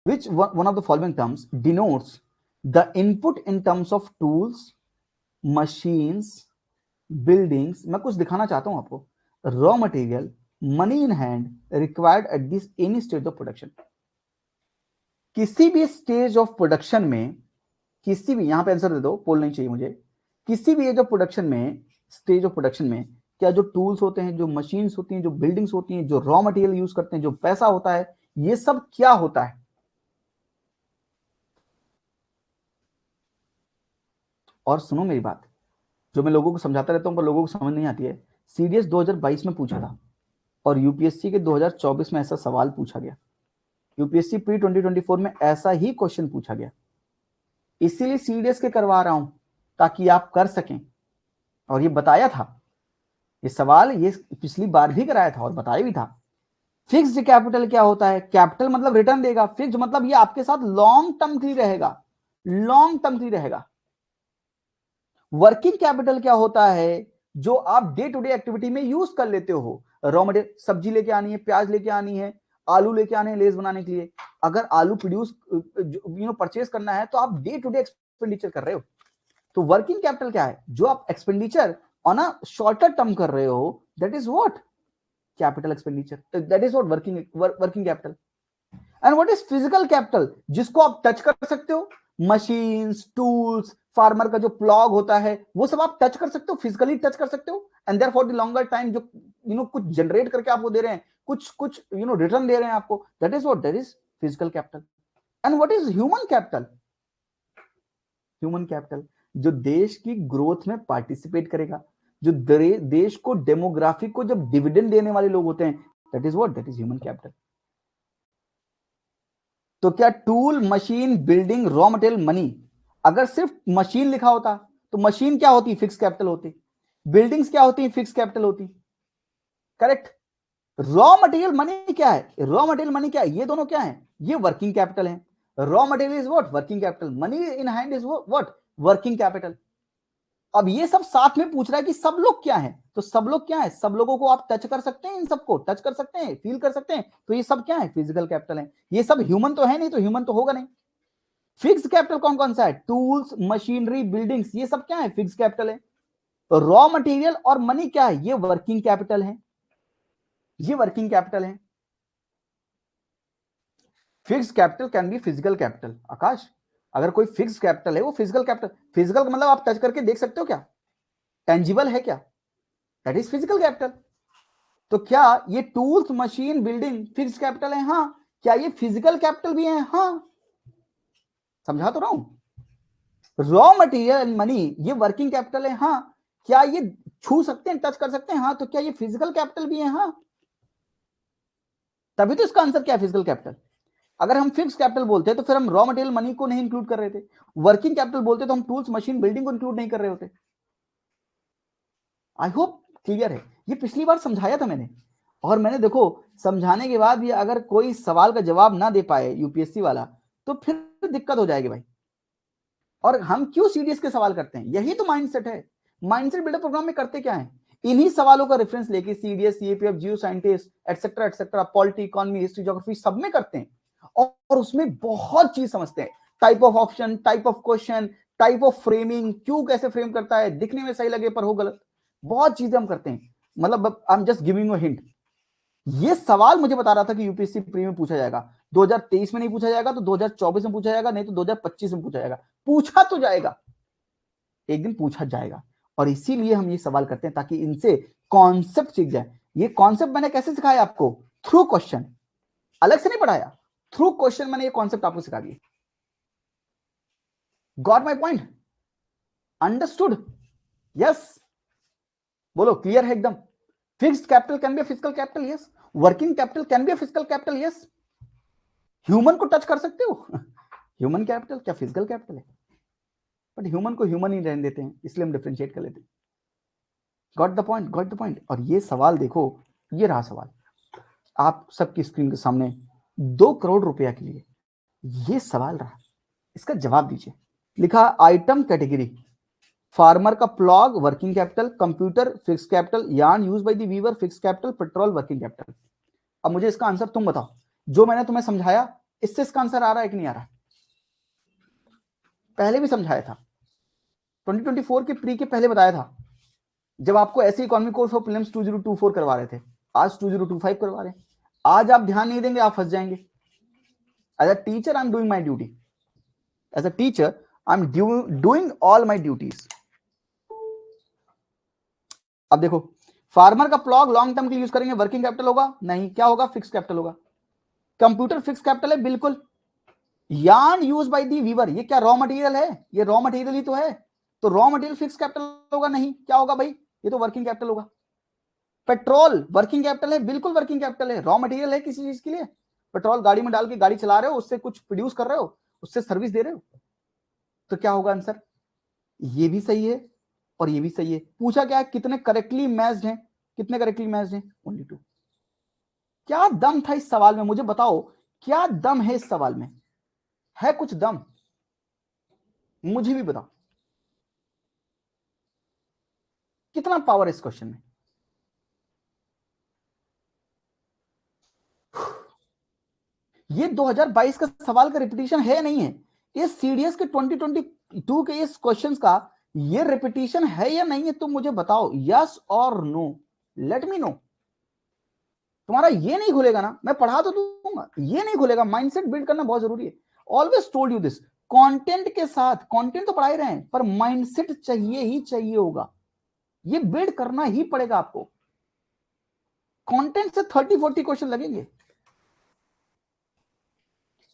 which one of the following terms denotes the input in terms of tools, machines, buildings? मैं कुछ दिखाना चाहता हूं आपको. Raw material, money in hand required at this any stage of production. किसी भी stage of production में, किसी भी, यहां पे आंसर दे दो, पोल नहीं चाहिए मुझे. किसी भी एज ऑफ प्रोडक्शन में, स्टेज ऑफ प्रोडक्शन में, क्या जो टूल्स होते हैं, जो मशीन्स होती हैं, जो बिल्डिंग्स होती हैं, जो रॉ मटेरियल यूज करते हैं, जो पैसा होता है, ये सब क्या होता है? और सुनो मेरी बात, जो मैं लोगों को समझाता रहता हूं पर लोगों को समझ नहीं आती है. सीडीएस 2022 में पूछा था और यूपीएससी के 2024 में ऐसा सवाल पूछा गया. यूपीएससी प्री 2024 में ऐसा ही क्वेश्चन पूछा गया. इसीलिए सीडीएस के करवा रहा हूं ताकि आप कर सकें. और ये बताया था, ये सवाल ये पिछली बार भी कराया था और बताया भी था. फिक्स्ड कैपिटल क्या होता है? कैपिटल मतलब रिटर्न देगा, फिक्स्ड मतलब ये आपके साथ लॉन्ग टर्म के लिए रहेगा, लॉन्ग टर्म के लिए रहेगा. वर्किंग कैपिटल क्या होता है? जो आप डे टू डे एक्टिविटी में यूज कर लेते हो. रॉ मटेरियल, सब्जी लेके आनी है, प्याज लेके आनी है, आलू लेके आने हैं लेस बनाने के लिए. अगर आलू प्रोड्यूस परचेज करना है तो आप डे टू डे एक्सपेंडिचर कर रहे हो. तो वर्किंग कैपिटल क्या है? जो आप expenditure on a shorter term कर रहे हो, that is what capital expenditure, that is what working capital. And what is physical capital? जिसको आप टच कर सकते हो, मशीन्स, टूल्स, फार्मर का जो प्लॉग होता है वो सब आप टच कर सकते हो, फिजिकली टच कर सकते हो. And there for the longer time जो कुछ जनरेट करके आपको दे रहे हैं, कुछ रिटर्न दे रहे हैं आपको, that is what, that is physical capital. And what is human capital? Human capital जो देश की ग्रोथ में पार्टिसिपेट करेगा, जो देश को, डेमोग्राफी को जब डिविडेंड देने वाले लोग होते हैं, that is what, that is human capital. तो क्या tool, machine, building, raw material, money, अगर सिर्फ मशीन लिखा होता तो मशीन क्या होती? फिक्स कैपिटल होती. बिल्डिंग्स क्या होती? फिक्स कैपिटल होती. करेक्ट. रॉ मटेरियल मनी क्या है? रॉ मटेरियल मनी क्या है? ये दोनों क्या है? ये वर्किंग कैपिटल है. Raw material is what? Working capital. Money in hand is what? Working capital. अब ये सब साथ में पूछ रहा है कि सब लोग क्या हैं. तो सब लोग क्या है? सब लोगों को आप टच कर सकते हैं, इन सबको टच कर सकते हैं, फील कर सकते हैं. तो ये सब क्या है? फिजिकल कैपिटल है. ये सब ह्यूमन तो है नहीं, तो ह्यूमन तो होगा नहीं. फिक्स कैपिटल कौन कौन सा है? टूल्स, मशीनरी, बिल्डिंग्स, ये सब क्या है? फिक्स कैपिटल है. रॉ मटेरियल और मनी क्या है? ये वर्किंग कैपिटल है, ये वर्किंग कैपिटल है. Fix capital can be physical capital. Akash, अगर कोई फिक्स कैपिटल है वो फिजिकल कैपिटल, फिजिकल का मतलब आप टच करके देख सकते हो क्या? टेंजिबल है क्या? That is physical capital. तो क्या ये tools, machine, building fix capital है? हाँ. क्या ये फिजिकल कैपिटल भी है? हाँ. समझा तो रहा हूं. रॉ मटेरियल एंड मनी ये वर्किंग कैपिटल है. हाँ. क्या ये छू सकते हैं, टच कर सकते हैं? हाँ. तो क्या ये फिजिकल कैपिटल भी है? हाँ. तभी तो इसका आंसर क्या है? Physical capital. अगर हम फिक्स कैपिटल बोलते तो फिर हम रॉ मटेरियल, मनी को नहीं इंक्लूड कर रहे थे. वर्किंग कैपिटल बोलते तो हम टूल्स, मशीन, बिल्डिंग को इंक्लूड नहीं कर रहे होते. आई होप क्लियर है. ये पिछली बार समझाया था मैंने, और मैंने देखो समझाने के बाद भी अगर कोई सवाल का जवाब ना दे पाए यूपीएससी वाला तो फिर दिक्कत हो जाएगी भाई. और हम क्यों सीडीएस के सवाल करते हैं? यही तो माइंडसेट है. माइंडसेट बिल्डर प्रोग्राम में करते क्या है? इन्हीं सवालों का रेफरेंस लेके सीडीएस, सीएपीएफ, जियो scientist, etcetera etcetera, polity, economy, history, geography सब में करते हैं. और उसमें बहुत चीज समझते हैं. Type of option, type of question, type of framing, क्यों कैसे फ्रेम करता है, दिखने में सही लगे पर हो गलत, बहुत चीजें हम करते हैं. मतलब I am just giving a hint. ये सवाल मुझे बता रहा था कि यूपीएससी प्री में पूछा जाएगा. 2023 में नहीं पूछा जाएगा तो 2024 में पूछा जाएगा, नहीं तो 2025 में पूछा जाएगा. पूछा तो जाएगा, एक दिन पूछा जाएगा. और इसीलिए हम ये सवाल करते हैं ताकि इनसे कॉन्सेप्ट सीख जाए. ये कॉन्सेप्ट मैंने कैसे सिखाया आपको? Through question. अलग से नहीं पढ़ाया, थ्रू क्वेश्चन मैंने ये कॉन्सेप्ट आपको सिखा दिए. Got my point? Understood? Yes. बोलो क्लियर है एकदम? Fixed capital can be physical capital. Yes. Working capital can be physical capital. Yes. Human को टच कर सकते हो. ह्यूमन कैपिटल क्या फिजिकल कैपिटल है? बट ह्यूमन को ह्यूमन ही रहने देते हैं, इसलिए हम डिफरेंशिएट कर लेते हैं. Got the point? Got the point. और ये सवाल देखो, ये रहा सवाल आप सबकी स्क्रीन के सामने. 2 करोड़ रुपया के लिए ये सवाल रहा. इसका जवाब दीजिए. लिखा आइटम कैटेगरी, फार्मर का plough working capital, computer fix capital, yarn use by the weaver fix capital, petrol working capital. अब मुझे इसका आंसर तुम बताओ. जो मैंने तुम्हें समझाया इससे इसका आंसर आ रहा है कि नहीं आ रहा? पहले भी समझाया था, 2024 के प्री के पहले बताया था, जब आपको ऐसे इकोनॉमिक कोर्स फॉर प्रीलिम्स 2024 करवा रहे थे। आज 2025 करवा रहे हैं। आज आप ध्यान नहीं देंगे, आप फंस जाएंगे। As a teacher I am doing my duty, as a teacher I am doing all my duties. अब देखो, फार्मर का प्लॉग लॉन्ग टर्म के लिए यूज करेंगे, वर्किंग कैपिटल होगा? नहीं, क्या होगा? फिक्स कैपिटल होगा। कंप्यूटर फिक्स कैपिटल है, बिल्कुल। Yarn use by the weaver, ये क्या रॉ मटेरियल है? ये रॉ मटेरियल ही तो है, तो रॉ मटेरियल फिक्स कैपिटल होगा? नहीं, क्या होगा भाई? ये तो वर्किंग कैपिटल होगा। पेट्रोल वर्किंग कैपिटल है, बिल्कुल वर्किंग कैपिटल है, रॉ मटेरियल है किसी चीज के लिए। पेट्रोल गाड़ी में डाल के गाड़ी चला रहे हो, उससे कुछ प्रोड्यूस कर रहे हो, उससे सर्विस दे रहे हो, तो क्या होगा आंसर? ये भी सही है और ये भी सही है। पूछा क्या है? कितने करेक्टली मैच्ड हैं? कितने करेक्टली मैच्ड हैं? ओनली 2। क्या दम था इस सवाल में? मुझे बताओ, क्या दम है इस सवाल में? है कुछ दम? मुझे भी बताओ, कितना पावर है इस क्वेश्चन में? ये 2022 का सवाल का रिपीटिशन है नहीं है? ये सीडीएस के 2022 के इस क्वेश्चन का ये रिपीटिशन है या नहीं है? तुम मुझे बताओ, यस और नो, लेट मी नो। तुम्हारा ये नहीं खुलेगा ना, मैं पढ़ा तो दूंगा, ये नहीं खुलेगा। माइंडसेट बिल्ड करना बहुत जरूरी है। Always told you this, content के साथ, कंटेंट तो पढ़ा ही रहे हैं, पर माइंडसेट चाहिए ही चाहिए होगा। ये बिल्ड करना ही पड़ेगा आपको। कंटेंट से 30-40 क्वेश्चन लगेंगे।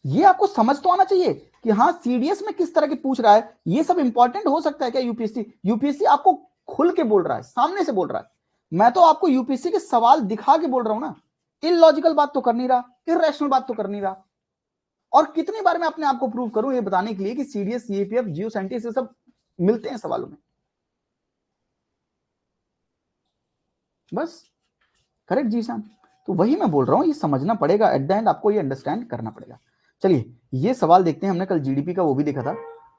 ये आपको समझ तो आना चाहिए कि हाँ, सीडीएस में किस तरह की पूछ रहा है, ये सब इंपॉर्टेंट हो सकता है क्या? यूपीएससी आपको खुल के बोल रहा है, सामने से बोल रहा है। मैं तो आपको यूपीएससी के सवाल दिखा के बोल रहा हूं ना। इलॉजिकल बात तो कर नहीं रहा, इरेशनल बात तो कर नहीं रहा। और कितनी बार मैं अपने आप को प्रूव करूं ये बताने के लिए कि सीडीएस, सीएपीएफ, जियो साइंटिस्ट, ये सब मिलते हैं सवालों में। बस करेक्ट जी शान। तो वही मैं बोल रहा हूं, ये समझना पड़ेगा, एट द एंड आपको ये अंडरस्टैंड करना पड़ेगा। चलिए ये सवाल देखते हैं, हमने कल जीडीपी का वो भी देखा था।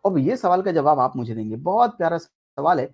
अब ये सवाल का जवाब आप मुझे देंगे, बहुत प्यारा सवाल है।